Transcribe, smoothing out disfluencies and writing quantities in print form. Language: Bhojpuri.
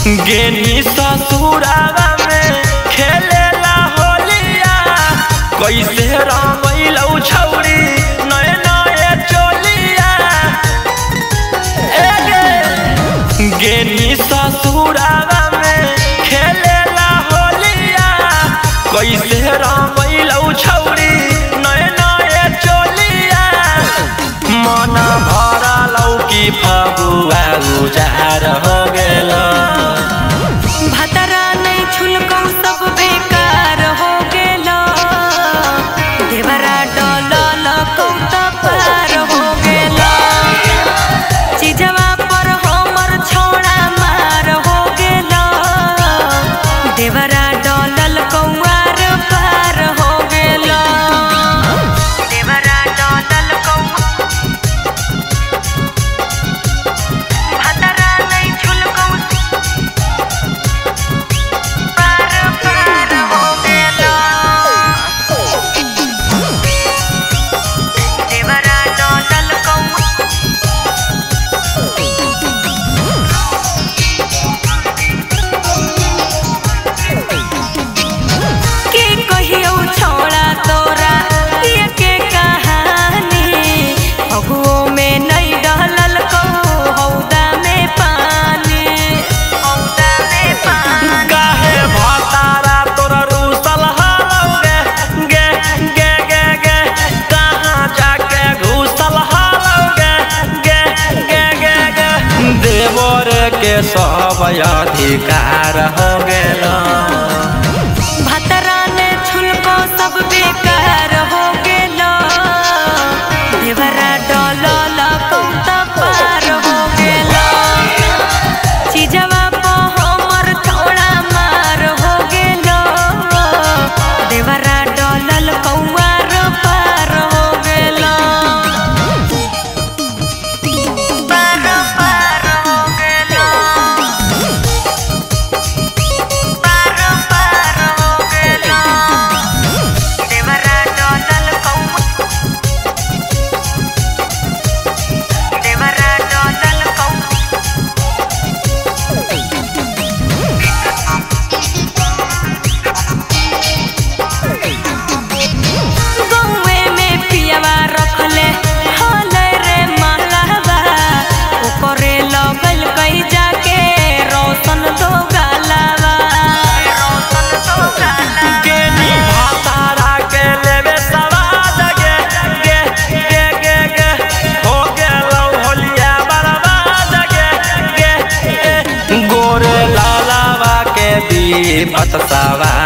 गेनी ससुरावा में खेलेला होलिया कैसे रमैलौ छौरी नए नए चोलिया। गेनी ससुरावा में खेलेला होलिया कैसे रमैलौ छौरी नए नए चोलिया। मन भरलौ कि फगुआ उजार हो गेल। भतरा नहीं छुलकौ सब बेकार हो गेल। देवरा डलल कौ त पार हो गेल। चीजवा पर हमर छोड़ा मार हो गेल। देवरा डलल कौआर पार हो गेल। देवरा डलल कौ भतरा नहीं छुलकौ के सब अधिकार हो गेल। भतरा ने छुलको सब बेकार हो गेल। देवरा डलल कौ त पार हो गेल। चीजवा पर हमर थोड़ा मार हो गेल। देवरा डलल कौआर पार हो गेल। पत सवार